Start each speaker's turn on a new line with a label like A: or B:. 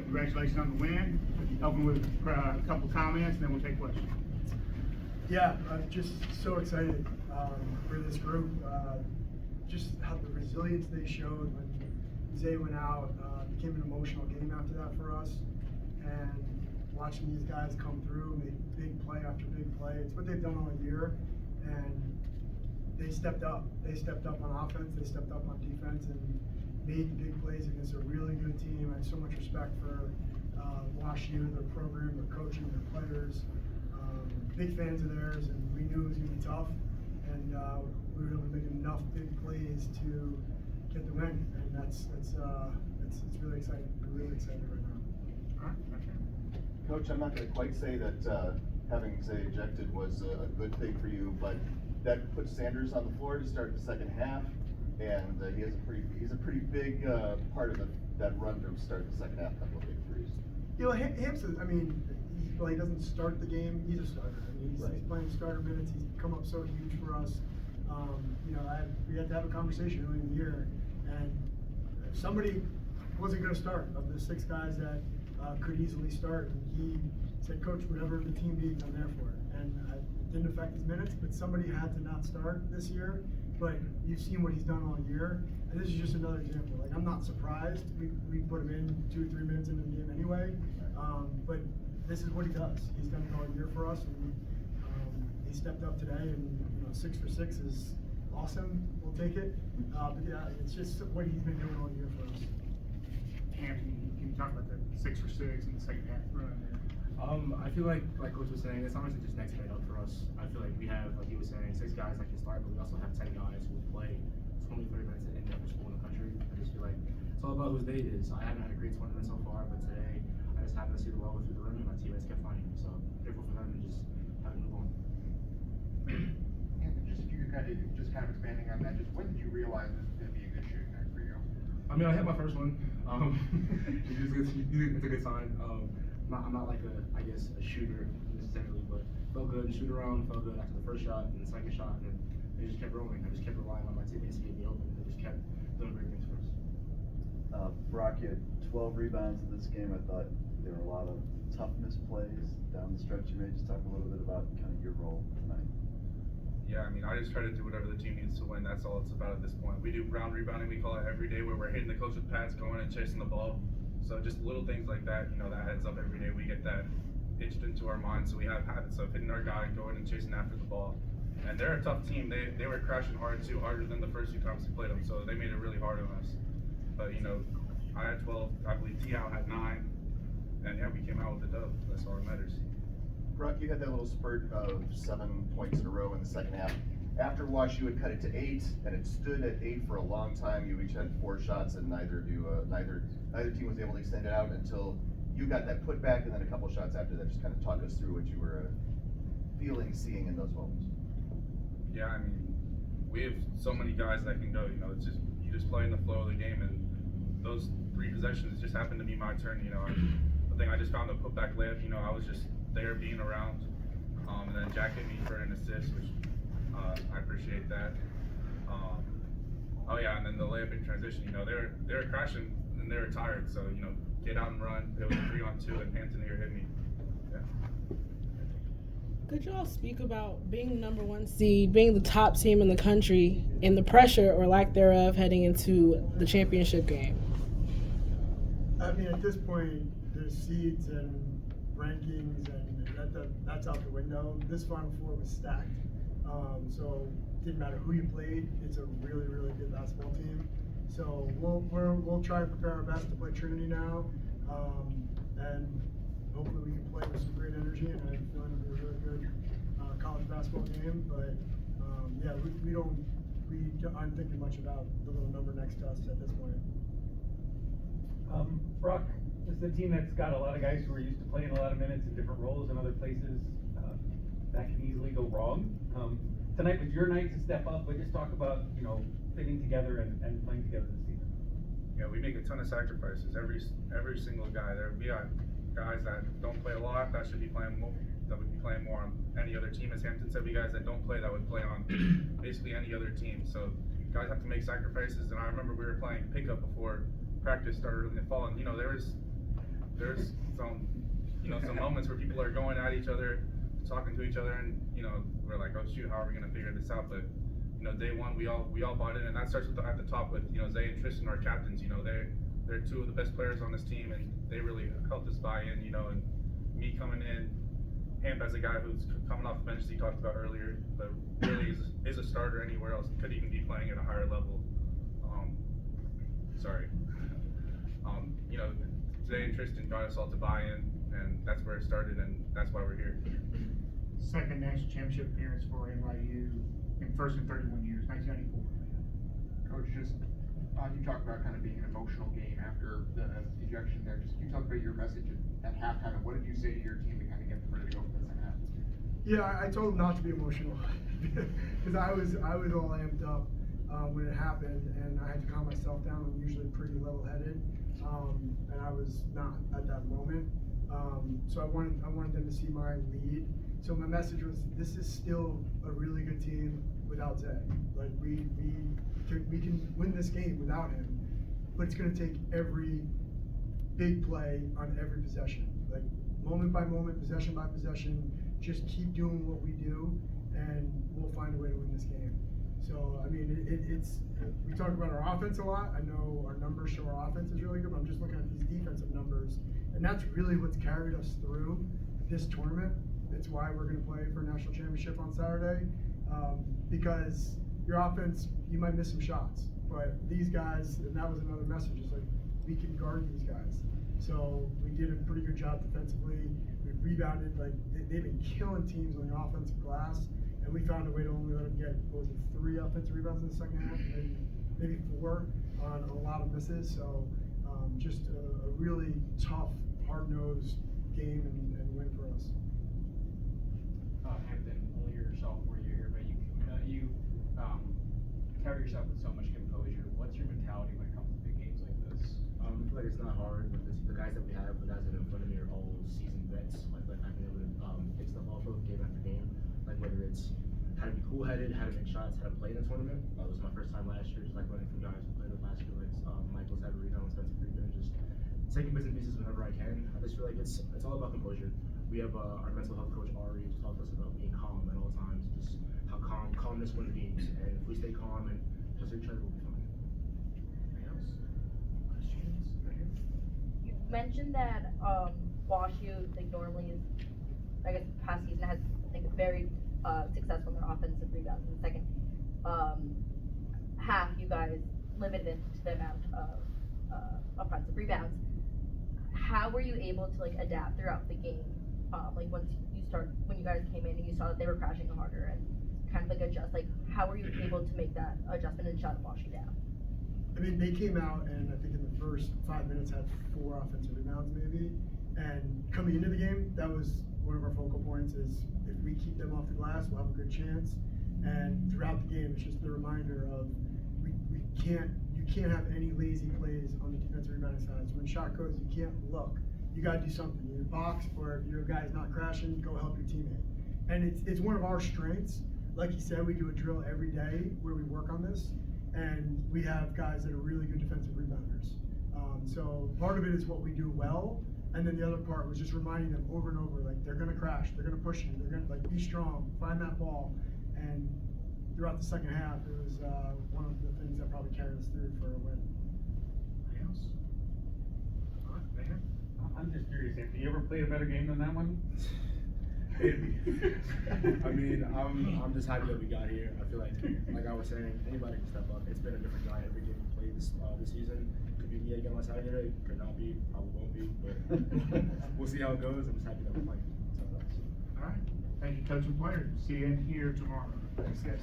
A: congratulations on the win. Open with a couple comments, and then we'll take questions.
B: Yeah, I'm just so excited for this group. Just how the resilience they showed when Zay went out became an emotional game after that for us. And watching these guys come through, make big play after big play. It's what they've done all year. And they stepped up. They stepped up on offense, they stepped up on defense, and made big plays against a really good team. I have so much respect for WashU, their program, their coaching, their players. Big fans of theirs, and we knew it was going to be tough. And we were able to make enough big plays to get the win, and it's really exciting. We're really excited right now.
A: All right,
C: Coach, I'm not going to quite say that having Zay ejected was a good thing for you, but that puts Sanders on the floor to start the second half, and he's a pretty big part of that run to start the second half. Couple of big threes.
B: You know, Hampson, I mean, he doesn't start the game. He's a starter. I mean, he's playing starter minutes. He's come up so huge for us. You know, we had to have a conversation early in the year, and if somebody wasn't going to start of the 6 guys that could easily start, and he said, "Coach, whatever the team needs, I'm there for it." And it didn't affect his minutes, but somebody had to not start this year. But you've seen what he's done all year, and this is just another example. Like, I'm not surprised. We put him in 2 or 3 minutes into the game anyway, but this is what he does. He's done it all year for us, and he stepped up today. And 6 for 6 is awesome. We'll take it. But yeah, it's just what he's been doing all year for us.
A: Anthony, can you talk about the 6 for 6 in the second half run there?
D: I feel like Coach was saying, it's honestly just next man up for us. I feel like we have, like he was saying, 6 guys that can start, but we also have 10 guys who play 20, 30 minutes in every school in the country. I just feel like it's all about whose day it is. I haven't had a great tournament so far, but today I just happened to see the ball go through the rim, and my teammates kept finding me. So grateful for them and just having to move on.
E: And just if you could just kind of expanding on that, just when did you realize this was going to be a good shooting night for you?
D: I mean, I hit my first one. It's a good sign. I'm not like a shooter necessarily, but felt good. Shoot around, felt good after the first shot and the second shot, and then they just kept rolling. I just kept relying on my teammates to get me open, and they just kept doing great things for us.
F: Brock, you had 12 rebounds in this game. I thought there were a lot of tough misplays down the stretch. You may just talk a little bit about kind of your role tonight.
G: Yeah, I mean, I just try to do whatever the team needs to win. That's all it's about at this point. We do ground rebounding, we call it every day, where we're hitting the coach with pads, going and chasing the ball. So just little things like that, that adds up every day. We get that itched into our minds, so we have habits of hitting our guy, going and chasing after the ball. And they're a tough team. They were crashing hard too, harder than the first 2 times we played them. So they made it really hard on us. But I had 12. I believe T.O. had 9, and yeah, we came out with the dub. That's all that matters.
C: Brock, you had that little spurt of 7 points in a row in the second half. After WashU had cut it to 8, and it stood at 8 for a long time. You each had 4 shots, and neither team was able to extend it out until you got that putback, and then a couple shots after that. Just kind of talk us through what you were seeing in those moments.
G: Yeah, I mean, we have so many guys that can go. It's just you just play in the flow of the game, and those 3 possessions just happened to be my turn. The thing I just found the putback layup. I was just there being around, and then Jack hit me for an assist, which I appreciate that. Oh yeah, and then the layup in transition. They were crashing and they were tired, so get out and run. It was a 3-on-2, and Anthony hit me. Yeah.
H: Could y'all speak about being number 1 seed, being the top team in the country, and the pressure or lack thereof heading into the championship game?
B: I mean, at this point, there's seeds and rankings, and that's out the window. This Final Four was stacked, so it didn't matter who you played. It's a really, really good basketball team. So we'll try and prepare our best to play Trinity now, and hopefully we can play with some great energy. And I have a feeling it'll be a really good college basketball game. But yeah, we aren't thinking much about the little number next to us at this point.
I: Brock, this is a team that's got a lot of guys who are used to playing a lot of minutes in different roles in other places. That can easily go wrong. Tonight was your night to step up, but just talk about, fitting together and playing together this season.
G: Yeah, we make a ton of sacrifices. Every single guy. We got guys that don't play a lot that should be playing more. That would be playing more on any other team. As Hampton said, we guys that don't play that would play on basically any other team. So guys have to make sacrifices. And I remember we were playing pickup before practice started in the fall, and there was there's some, some moments where people are going at each other, talking to each other, and, we're like, oh shoot, how are we gonna figure this out? But, day one, we all bought in, and that starts at the top with, Zay and Tristan, our captains. They're two of the best players on this team, and they really helped us buy in, and me coming in, him as a guy who's coming off the bench, as he talked about earlier, but really is a starter anywhere else, could even be playing at a higher level. Zay and Tristan got us all to buy in, and that's where it started, and that's why we're here.
A: Second national championship appearance for NYU in first in 31 years, 1994.
E: Coach, you talked about kind of being an emotional game after the ejection there. Just can you talk about your message at halftime, and what did you say to your team to kind of get them ready to go for the second half?
B: Yeah, I told them not to be emotional because I was all amped up when it happened, and I had to calm myself down. I'm usually pretty level-headed, and I was not at that moment. So I wanted them to see my lead. So my message was, this is still a really good team without Zay. Like we can win this game without him, but it's going to take every big play on every possession, like moment by moment, possession by possession. Just keep doing what we do, and we'll find a way to win this game. So I mean, we talk about our offense a lot. I know our numbers show our offense is really good, but I'm just looking at these defensive numbers, and that's really what's carried us through this tournament. It's why we're going to play for a national championship on Saturday, because your offense, you might miss some shots, but these guys, and that was another message, is like, we can guard these guys. So we did a pretty good job defensively. We rebounded, like they've been killing teams on the offensive glass, and we found a way to only let them get, 3 offensive rebounds in the second half, maybe 4 on a lot of misses. So just a really tough, hard-nosed game and win for us.
J: Hampton, only your sophomore year here, but you carry yourself with so much composure. What's your mentality when it comes to big games like this?
D: I feel like it's not hard. The guys that we have, the guys that are in front of me are all seasoned vets. I feel like I've been able to pick stuff off of game after game. Like whether it's how to be cool-headed, how to make shots, how to play in a tournament. It was my first time last year, just like learning from guys who played the last year, like Michael Savarino and Spencer Friedman, just taking bits and pieces whenever I can. I just feel like it's all about composure. We have our mental health coach Ari just talked to us about being calm at all times, just how calmness wins games, and if we stay calm and trust each other, we'll be fine. Anything else? Questions? Right here.
K: You mentioned that WashU, like normally is, I guess past season has very successful in their offensive rebounds. In the second half, you guys limited the amount of offensive rebounds. How were you able to adapt throughout the game? When you guys came in and you saw that they were crashing harder and kind of adjust, how were you able to make that adjustment and shut WashU down?
B: I mean, they came out and I think in the first 5 minutes had 4 offensive rebounds maybe. And coming into the game, that was one of our focal points, is if we keep them off the glass, we'll have a good chance. And throughout the game, it's just the reminder of you can't have any lazy plays on the defensive rebounding side. So when shot goes, you can't look. You gotta do something. You box, or if your guy's not crashing, go help your teammate. And it's one of our strengths. Like you said, we do a drill every day where we work on this, and we have guys that are really good defensive rebounders. So part of it is what we do well, and then the other part was just reminding them over and over, they're gonna crash, they're gonna push you, they're gonna be strong, find that ball. And throughout the second half, it was one of the things that probably carried us through for a win.
D: Anything else? All right, right here.
I: I'm just curious, have you ever played a better game than that one?
D: I mean, I'm just happy that we got here. I feel like I was saying, anybody can step up. It's been a different guy every game we played this season. Could be me again on Saturday, could not be, probably won't be, but we'll see how it goes. I'm just happy that we're playing.
A: All right. Thank you, coach and players. See you in here tomorrow.
B: Thanks, guys.